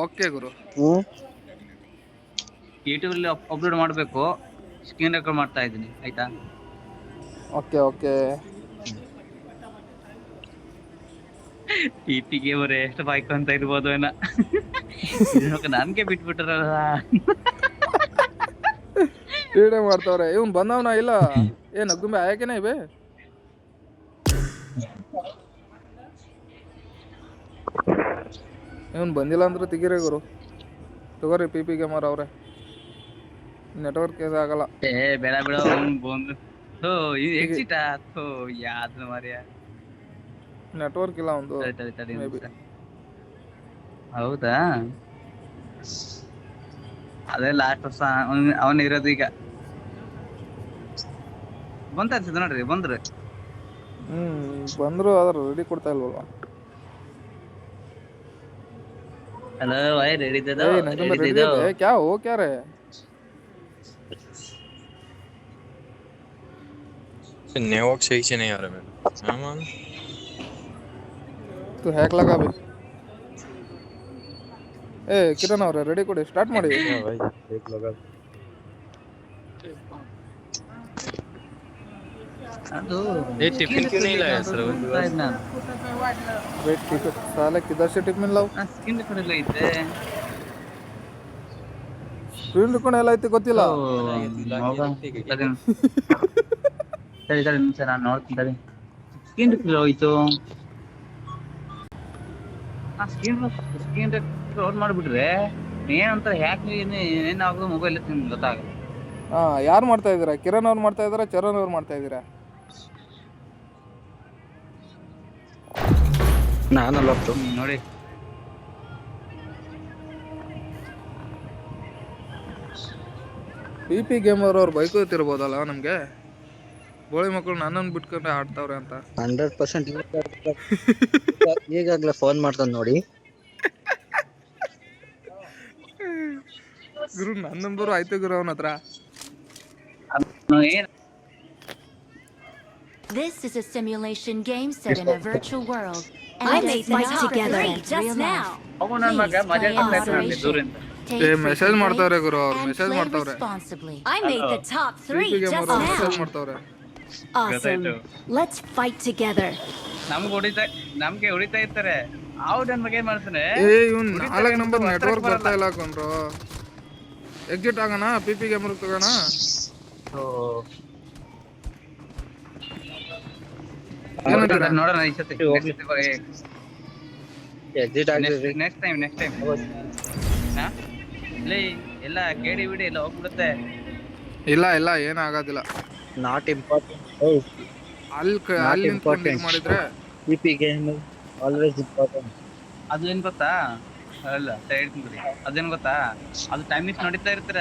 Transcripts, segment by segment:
Okay ಗುರು. YouTube ಅಲ್ಲಿ upload ಮಾಡಬೇಕು. Screen record ಮಾಡ್ತಾ ಇದ್ದೀನಿ ಆಯ್ತಾ. Okay okay. ಪಿಪಿಗೆ ಬರೇ ಎಷ್ಟು ಬಾಯ್ಕೊಂತ ಇರ್ಬೋದು ಏನ. ಇದನ್ನ ನನ್ಗೆ ಬಿಟ್ಬಿಟ್ರಲ್ಲ. ವಿಡಿಯೋ ಮಾಡ್ತಾವ್ರೆ. ಇವ್ನು ಬಂದವನ ಇಲ್ಲ ಏನ್ ನಗ್ದುಂಬೆ ಆಯಕೇನೆ ಇವೆ. ಇವನ್ ಬಂದಿಲ್ಲ ಅಂದ್ರೆ ತೆಗೀರಿ ಗುರು. ತಗೋರಿ ಪಿ ಪಿ ಗೇಮರ್ ಅವ್ರೆ. ನೆಟ್ವರ್ಕ್ ಆಗಲ್ಲ. ಏ ಬೇಡ ಬೇಡ ಬಂದು ಎಕ್ಸಿಟ್ ಆತು ಯಾವ್ದು ಮಾರ್ಯ. ನೆಟ್ವರ್ಕ್ ಇಲ್ಲ ಒಂದು. ಹೌದಾ ಅದೇ ಲಾಸ್ಟ್ ವರ್ಷ ಅವನ್ ಇರೋದು ಈಗ. ಬಂತ ಅನ್ಸುತ್ತೆ ನೋಡ್ರಿ ಬಂದ್ರು. ಬಂದ್ರು ಆದ್ರೆ ರೆಡಿ ಕೊಡ್ತಾ ಇಲ್ವಲ್ವಾ. हेलो भाई रेडी दे दो रेडी दे दो। क्या हो क्या रहे नेटवर्क सही से नहीं आ रहा मेरा। हाँ मान तो हैक लगा भी। ए किरण ಅವ್ರೆ ರೆಡಿ ಕೊಡಿ ಸ್ಟಾರ್ಟ್ ಮಾಡಿ. हां भाई हैक लगा। ಅದು ये टिफिन क्यों नहीं लाया सर? वेट टिफिन साले किधर से टिफिन लाओ. ಸ್ಕಿನ್ ರೆಕಾರ್ಡ್ ಐತೆ. ಸ್ಕ್ರೀನ್ ರೆಕಾರ್ಡ್ ಎಲ್ಲ ಐತೆ ಗೊತ್ತಿಲ್ಲ. ಸರಿ ಸರಿ ನಿಮಿಷ ನಾನು ನೋಡ್ತೀನಿ. ಸ್ಕಿನ್ ರೆಕಾರ್ಡ್ ಹೋಯ್ತು. ಸ್ಕಿನ್ ರೆಕಾರ್ಡ್ ಮಾಡ್ಬಿಟ್ರೆ ಏನಂತ ಹ್ಯಾಕ್ ಏನಾಗೋದು ಮೊಬೈಲ್ ಗೊತ್ತಾಗಲ್ಲ. ಯಾರು ಮಾಡ್ತಾ ಇದ್ದೀರಾ? ಕಿರಣ್ ಅವ್ರು ಮಾಡ್ತಾ ಇದ್ದೀರಾ? ಚರಣ್ ಅವ್ರು ಮಾಡ್ತಾ ಇದ್ದೀರಾ? ನಾನಲ್ಲ ನೋಡಿ ಪಿ ಪಿ ಗೇಮರ್ ಅವ್ರು ಬೈಕ್ ಗೊತ್ತಿರ್ಬೋದಲ್ಲ ನಮ್ಗೆ. ಬೋಳಿ ಮಕ್ಕಳು ನನ್ನನ್ನು ಬಿಟ್ಕೊಂಡ್ರೆ ಆಡ್ತಾವ್ರೆ ಅಂತ 100% ಈಗಾಗಲೇ ಫೋನ್ ಮಾಡ್ತಾನೆ ನೋಡಿ. ಗುರು ನನ್ನ ನಂಬರು ಆಯ್ತು ಗುರು ಅವನ ಹತ್ರ. This is a simulation game set in a virtual world. I made them together just now. Message ಮಾಡ್ತಾವ್ರೆ ಗುರು ಅವ್ರು. ಮೆಸೇಜ್ ಮಾಡ್ತಾವ್ರೆ. I made the top 3 just now. Message ಮಾಡ್ತಾವ್ರೆ. Awesome. Let's fight together. ನಮ್ಗೆ ಹೊಡಿತಾ ಇರ್ತಾರೆ. ಅವ್ರು ನನ್ನ ಬಗ್ಗೆ ಮಾಡ್ತಾನೆ. ಇವನ್ 4 ನಂಬರ್ ನೆಟ್ವರ್ಕ್ ಬರ್ತಾ ಇಲ್ಲ ಕೊಂಡ್ರು. ಎಕ್ಸಿಟ್ ಆಗೋಣ ಪಿ ಪಿ ಗೇಮರ್ ತಗೋಣ. ನೋಡೋಣ ಈ ಸತಿ ನೆಕ್ಸ್ಟ್ ಟೈಮ್ ಎಲ್ಲ ಕೇಳಿ ಬಿಡಿ ಎಲ್ಲ ಹೋಗ್ಬಿಡುತ್ತೆ. ಇಲ್ಲ ಇಲ್ಲ ಏನಾಗೋದಿಲ್ಲ. Not important. ಅಲ್ಲಿ ಇಂಪಾರ್ಟೆಂಟ್ ಮಾಡಿದ್ರೆ ಪಿಪಿ ಗೇಮ್ ಆಲ್ವೇಸ್ ಇಂಪಾರ್ಟೆಂಟ್. ಅದು ಏನ್ ಗೊತ್ತಾ? ಅಲ್ಲ ಹೇಳ್ತೀನಿ ಅದೇನ್ ಗೊತ್ತಾ? ಅದು ಟೈಮ್ ಮಿಸ್ ನೋಡಿತಾ ಇರ್ತೀರ.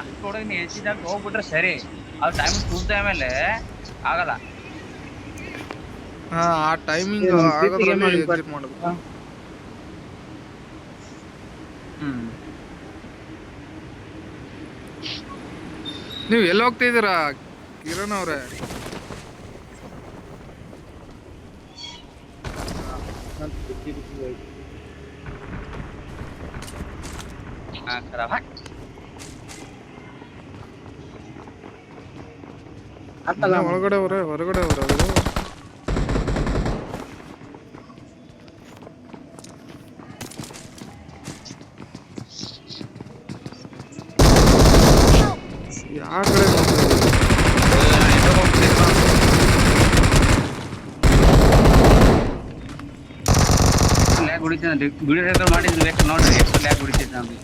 ಅಷ್ಟೊಳಗೆ ನೀವು ಹೆಚ್ಚಿದಾಗ ಹೋಗ್ಬಿಟ್ರೆ ಸರಿ. ಅದು ಟೈಮ್ ಕೂತ ಆಮೇಲೆ ಆಗಲ್ಲ. ಆ ಟೈಮಿಂಗ್ ಆಗೋದ್ರಲ್ಲಿ ಎಕ್ಸಿಟ್ ಮಾಡೋದು. ನೀವು ಎಲ್ಲಿ ಹೋಗ್ತಾ ಇದ್ದೀರಾ ಕಿರಣ್ ಅವ್ರೆ? ಒಳಗಡೆ ಹೊರಗಡೆ ಯಾವ ಕಡೆ ಲ್ಯಾಗ್ ಹೊಡಿತೀನಿ. ವಿಡಿಯೋ ರೆಕಾರ್ಡ್ ಮಾಡಿದ್ರೆ ಬೇಕು ನೋಡ್ರಿ ಎಷ್ಟು ಲ್ಯಾಗ್ ಹೊಡಿತೈತೆ ನಮ್ಗೆ.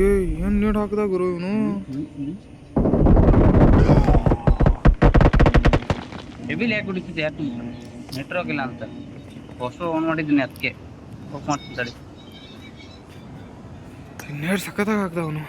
ಏನ್ ನೀಡ್ ಹಾಕದ ಗುರು ಇವನು. ಹೆವಿ ಲ್ಯಾಗ್ ಹೊಡಿತೈತೆ. ಯಾಕೆ ನೆಟ್ವರ್ಕ್ ಇಲ್ಲ ಅಂತ ಹೊಸ ಆನ್ ಮಾಡಿದ್ದೀನಿ ಅದಕ್ಕೆ ಆಫ್ ಮಾಡ್ತಿದ್ದಾಳೆ. ಇನ್ನೇಳು ಸಖತ್ತಾಗಿ ಹಾಕ್ದ ಅವನು.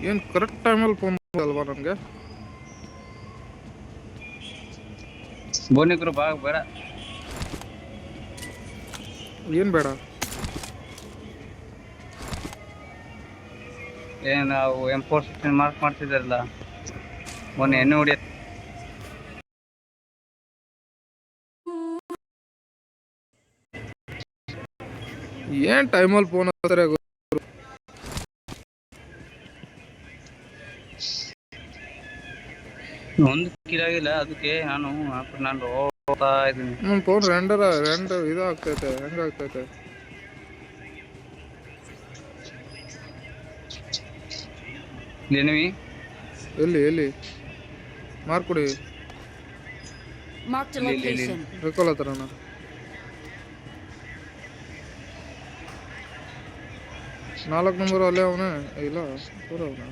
ಏನು ಕರೆಕ್ಟ್ ಟೈಮಲ್ಲಿ ಫೋನ್ ಅಲ್ವಾ ನನಗೆ? ಬೋನಿಗ್ರು ಬಾ ಬೇಡ. ಏನು ಬೇಡ? ಏನು ನಾವು M416 ಮಾರ್ಕ್ ಮಾಡ್ತಿದ್ದಾರಲ್ಲ ಮೊನ್ನೆ ಎಣ್ಣೆ ಹೊಡಿಯ. ಏನು ಟೈಮಲ್ಲಿ ಫೋನ್ ಹಚ್ತಾರೆ ಒಂದು ಕಿರಾಗಿಲ್ಲ ಅದಕ್ಕೆ ನಾನು ಹೋಗ್ತಾ ಇದ್ದೀನಿ. ನನ್ನ ಫೋನ್ ರೆಂಡರ್ ಇದು ಆಗ್ತೈತೆ, ಹೆಂಗಾಗ್ತೈತೆ? ಎನಿಮಿ ಎಲ್ಲಿ ಮಾರ್ಕ್ ಕೊಡಿ. Marked a location. ಹೇಳ್ಕೊಳತ್ತಾರಣ್ಣ. ನಾಲ್ಕು ನಂಬರ್ ಅಲ್ಲೇ ಅವನೇ ಇಲ್ಲ ಪೂರ ಅವನ.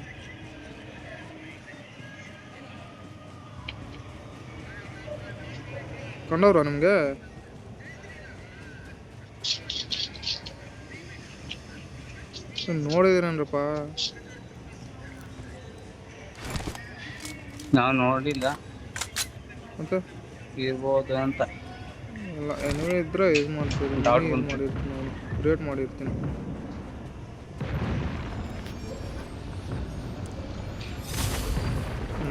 ಕಂಡವ್ರ ನಿಮ್ಗೆ? ನೋಡಿದಿರೇನ್ರಪ್ಪ? ನಾವು ನೋಡಿಲ್ಲ ಮತ್ತೆ ಇರ್ಬೋದು ಅಂತ. ಇಲ್ಲ ಎನಿವೆ ಇದ್ರೆ ಯೂಸ್ ಮಾಡ್ತೀವಿ. ಮಾಡಿರ್ತೀನಿ, ಕ್ರಿಯೇಟ್ ಮಾಡಿರ್ತೀನಿ.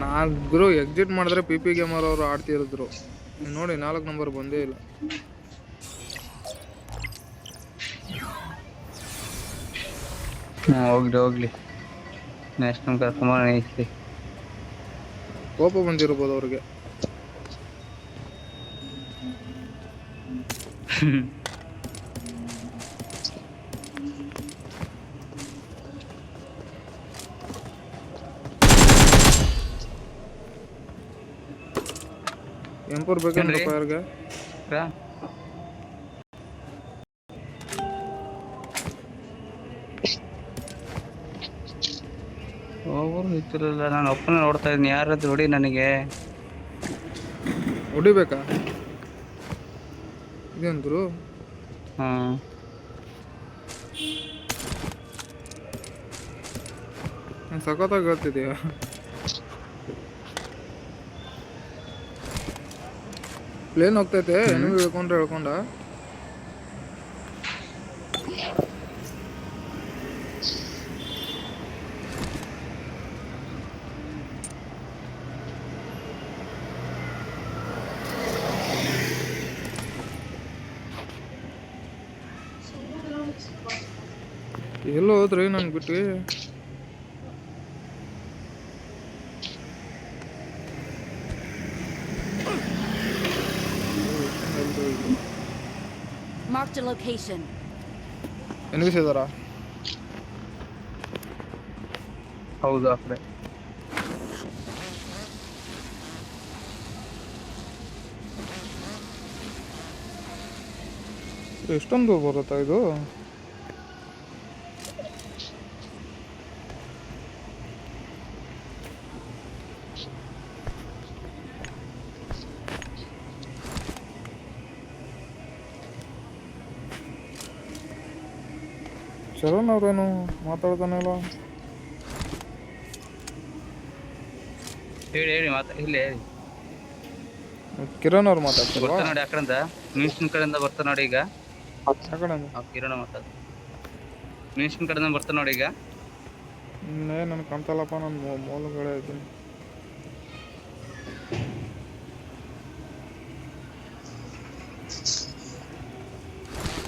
ನಾಲ್ಕು ಎಕ್ಸಿಟ್ ಮಾಡಿದ್ರೆ PP ಗೇಮರ್ ಅವರು ಆಡ್ತಿರಿದ್ರು. ನೋಡಿ 4 ನಂಬರ್ ಬಂದೇ ಇಲ್ಲ. ಹೋಗ್ಲಿ ನೆಕ್ಸ್ಟ್ ನಮ್ಗೆ ಕರ್ಕೊಂಬರೋಣ. ಕೋಪ ಬಂದಿರ್ಬೋದು ಅವ್ರಿಗೆ. M4 ಬೇಕೇನ್ರಪ್ಪ ಯಾರಿಗೆ? ಹೋಗೋರು ಇತ್ತಿರಲ್ಲ, ನಾನು ಒಪ್ಪನೆ ನೋಡ್ತಾ ಇದ್ದೀನಿ. ಯಾರಾದ್ರೂ ಹೊಡಿ ನನಗೆ. ಹೊಡಿಬೇಕಾ? ಇದೇಂದ್ರು ಸಖತ್ತಾಗಿ ಹೇಳ್ತಿದೀಯ. ಪ್ಲೇನ್ ಹೋಗ್ತೈತೆ ಎನಿಮಿ ಹೇಳ್ಕೊಂಡ ಎಲ್ಲೋ ಹೋದ್ರಿ ನಂಗೆ ಬಿಟ್ಟು? Marked a location. ಎನಿಮಿಸ್ ಇದಾರಾ? ಹೌದು, ಆ ಕಡೆ. ಎಷ್ಟೊಂದು ಬರುತ್ತಾ ಇದು? ಶರಣ್ ಅವ್ರೇನು ಮಾತಾಡ್ತಾನೆ ಇಲ್ಲ? ಹೇಳಿ ಇಲ್ಲಿ ಹೇಳಿ. ಕಿರಣ್ ಅವ್ರು ಮಾತಾಡ್ತಾರಲ್ವಾ? ಬರ್ತಾ ನೋಡಿ ಆ ಕಡೆಯಿಂದ, ಮಿನಿಸ್ಟ್ರಿನ ಕಡೆಯಿಂದ ಬರ್ತಾ ನೋಡಿ ಈಗ. ಕಿರಣ ಮಾತಾಡ. ಮಿನಿಸ್ಟ್ರಿನ ಕಡೆಯಿಂದ ಬರ್ತಾ ನೋಡಿ ಈಗ. ನನ್ಗೆ ಕಾಣ್ತಲ್ಲಪ್ಪ, ನನ್ನ ಮೂಲಗಳೇ ಇದ್ದೀನಿ.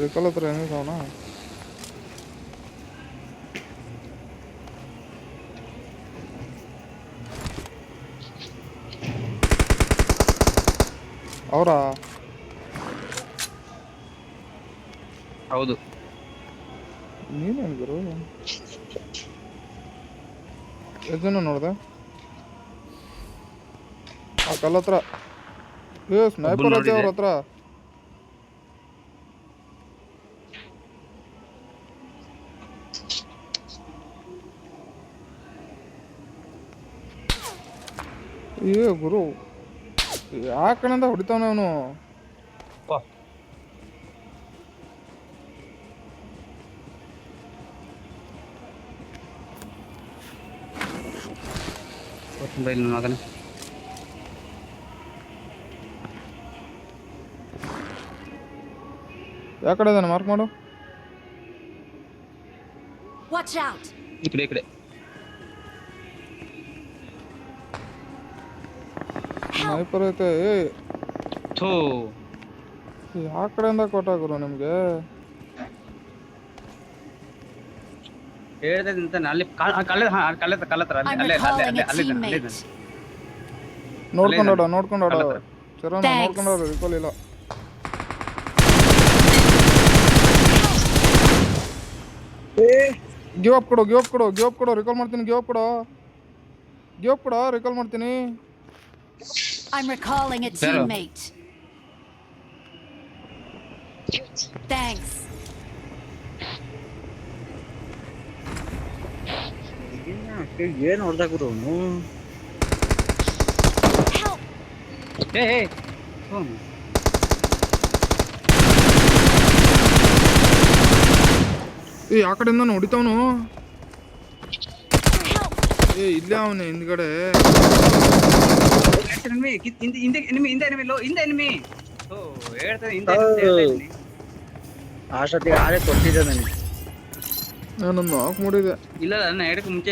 ವೆಹಿಕಲ್ ಹತ್ರ ಏನಿದೆ ಅವನ? ಅವರಾ? ಹೌದು. ನೀನೇನು ಗುರು? ಎಷ್ಟು ಜನ ನೋಡಿದೆ ಆ ಕಲ್ಲ ಹತ್ರ? ಸ್ನೈಪರ್ ಐತೆ ಅವ್ರ ಹತ್ರ. ಗುರು ಯಾಕಣಿಂದ ಹೊಡಿತಾವನೆ ಅವನು? ಬೈಲ್ ನನ್ನ ಮಗನೇ. ಯಾವ ಕಡೆ ಇದ್ದಾನೆ ಮಾರ್ಕ್ ಮಾಡು. Watch out! ಈ ಕಡೆ ಸ್ನೈಪರ್ ಐತೆ. ಥೂ ಯಾವ ಕಡೆಯಿಂದ ಕೊಟ್ಟಾಗುರು ನಿಮ್ಗೆ? ಹೇಳ್ದೆ ಅಂತ ಅಲ್ಲಿ ಕಳ್ಳ ಹತ್ರ I'm ಅಲ್ಲೇ recalling a teammate. ನೋಡ್ಕೊಂಡಾಡ ಕಳ್ಳ ಹತ್ರ. ಚರಣ Thanks. ನೋಡ್ಕೊಂಡಾಡ ರಿಕಾಲ್ ಇಲ್ಲ. ಗಿವ್ ಅಪ್ ಕೊಡು ರಿಕಾಲ್ ಮಾಡ್ತೀನಿ. ಗಿವ್ ಅಪ್ ಕೊಡು ರಿಕಾಲ್ ಮಾಡ್ತೀನಿ. I'm recalling a Zero. teammate. Thanks. ಏನ್ ಹೊಡ್ದಾಗ್ರು ಅವನು? Help! ಏ ಆ ಕಡೆಯಿಂದ ಹೊಡಿತಾವನು. Help! ಇಲ್ಲೇ ಅವನೇ ಹಿಂದ್ಗಡೆ. ಹಿಂದೆ ಅಷ್ಟೊತ್ತಿಗೆ ಆಳೆ ಕೊಟ್ಟಿದ್ದೆ ನನಗೆ. ನಾನೊಂದು ನಾಕ್ ಮಾಡಿದೆ. ಇಲ್ಲ ನನ್ನ ಎಡಕ್ಕೆ ಮುಂಚೆ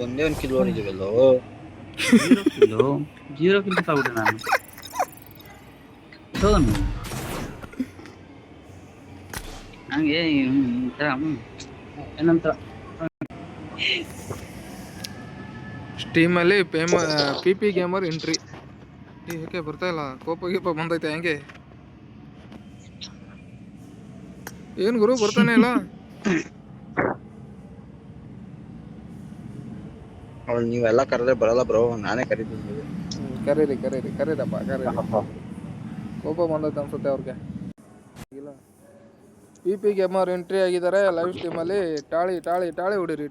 ಒಂದೇ ಒಂದು ಕಿಲೋ ಹೊಡಿದೀವಲ್ಲೋ. 0 ಕಿಲೋ ತಗೊಂಡೆ ನಾನು. ನಂಗೆ ಏನಂತ ಸ್ಟೀಮಲ್ಲಿ PP ಗೇಮರ್ ಎಂಟ್ರಿ. ಯಾಕೆ ಬರ್ತಾ ಇಲ್ಲ? ಕೋಪ ಬಂದೈತೆ ಹೆಂಗೆ? ಏನ್ ಗುರು ಬರ್ತಾನೆ ಇಲ್ಲ? ಅವ್ಳು ನೀವೆಲ್ಲ ಕರೆದ್ರೆ ಬರಲ್ಲ ಬ್ರೋ, ನಾನೇ ಕರೀತೀನಿ. ಕರೀರಪ್ಪ. ಕೋಪ ಬಂದೈತೆ ಅನ್ಸುತ್ತೆ ಅವ್ರಿಗೆ. ಇಲ್ಲ PP ಗೇಮರ್ ಎಂಟ್ರಿ ಆಗಿದ್ದಾರೆ ಲೈವ್ ಸ್ಟ್ರೀಮಲ್ಲಿ. ಟಾಳಿ ಹೊಡಿರಿ.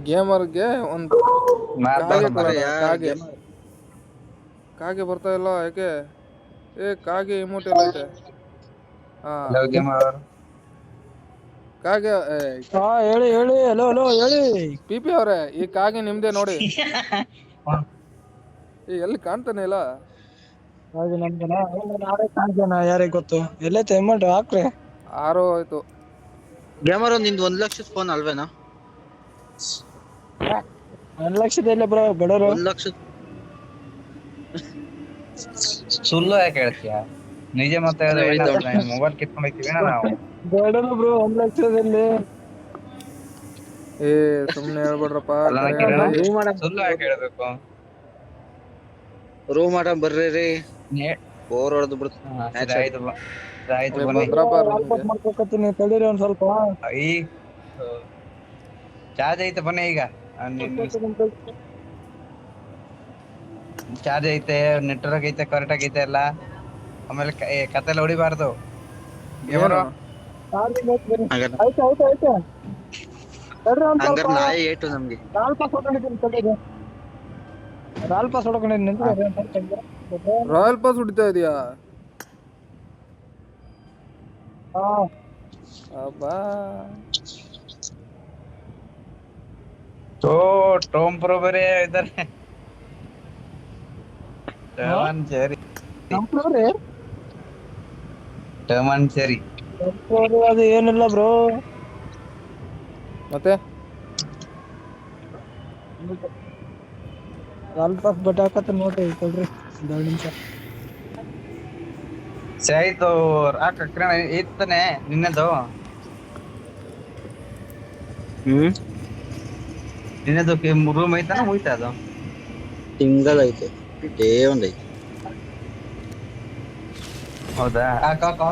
ಗೇಮರ್ಗೆ ಒಂದು ಕಾಗೆ ಬರ್ತಾ ಇಲ್ಲ ಯಾಕೆ? ಕಾಗೆ ಇಮೋಟ್ ಎಲ್ಲ ಐತೆ. ಕಾಗೆ ಹೇಳಿ ಹಲೋ ಹೇಳಿ. PP ಅವ್ರೆ, ಈ ಕಾಗೆ ನಿಮ್ದೆ ನೋಡಿ. ಎಲ್ಲಿ ಕಾಣ್ತಾನೆ ಇಲ್ಲ. ಹಾಗೆ ನಮ್ದನ ನಾಳೆ ಕಾಣ್ತಾನ, ಯಾರಿಗೆ ಗೊತ್ತು. ಎಲ್ಲೈತೆ ಅಮೌಂಟ್ ಹಾಕ್ರಿ. 6 ಆಯ್ತು. ಗೇಮರ್ ನಿಂದು 1 ಲಕ್ಷದ ಫೋನ್ ಅಲ್ವೇನಾ? 1 ಲಕ್ಷದ ಇಲ್ಲ ಬ್ರೋ, ಬಡವರು. 1 ಲಕ್ಷದ ಸುಳ್ಳು ಯಾಕೆ ಹೇಳ್ತೀಯ? ನಿಜ ಮತ್ತೆ ಮೊಬೈಲ್ ಕಿತ್ಕೊಂಡು ಹೋಗ್ತೀವಿ ನಾವು. ಬಡವರು ಬ್ರೋ, 1 ಲಕ್ಷದಲ್ಲಿ. ಸುಮ್ನೆ ಹೇಳ್ಬೇಡ್ರಪ್ಪ. ಸುಳ್ಳು ಯಾಕೆ ಹೇಳ್ಬೇಕು? ರೂಮ್ ಮಾಡ ಬರ್ರಿ, ಬೋರ್ ಹೊಡೆದು ಬಿಡ್ತು. ಆಯ್ತು ಬನ್ನಿ. ಮಾಡ್ಕೊತೀನಿ, ತಡೀರಿ ಒಂದ್ ಸ್ವಲ್ಪ. ಈ ಚಾರ್ಜ್ ಐತೆ ಬನ್ನಿ ಈಗ. ಚಾರ್ಜ್ ಐತೆ, ನೆಟ್ವರ್ಕ್ ಐತೆ, ಕರೆಕ್ಟ್ ಆಗೈತೆ ಎಲ್ಲ. ಆಮೇಲೆ ಕತೆ ಎಲ್ಲ ಹೊಡಿಬಾರ್ದು. ಆಯ್ತು. ಹಂಗಾರ ನಾಯಿ ಏಟು ನಮ್ಗೆ. ರಾಲ್ ಪಾಸ್ ಹೊಡ್ಕೊಂಡಿದ್ದೀನಿ. ರಾಯಲ್ ಪಾಸ್ ಹೊಡಿತಾ ಇದೀಯಾ? ಅಬ್ಬಾ ಟೋಮ್ ಪ್ರೋ ಬೇರೆ ಇದ್ದಾರೆ. ಸರಿ ಅದು ಏನಿಲ್ಲ ಬ್ರೋ. ಮತ್ತೆ ರಾಲ್ ಪಾಸ್ ಬಟ್ ಹಾಕತ್ತ ನೋಡ್ರಿ, ಕೊಡ್ರಿ 2 ನಿಮಿಷ. ಆಯ್ತು ಕಿರಣ ಇತ್ತಾನೆ ನಿನ್ನದು. ನಿನ್ನದು ರೂಮ್ ಐತಾನ ಮುಯ್ತಾ? ಅದು ಸಿಂಗಲ್ ಐತೆ, ಡೇ ಒಂದ್ ಐತೆ. ಹೌದಾ? ಆಗ್ರಪ್ಪ.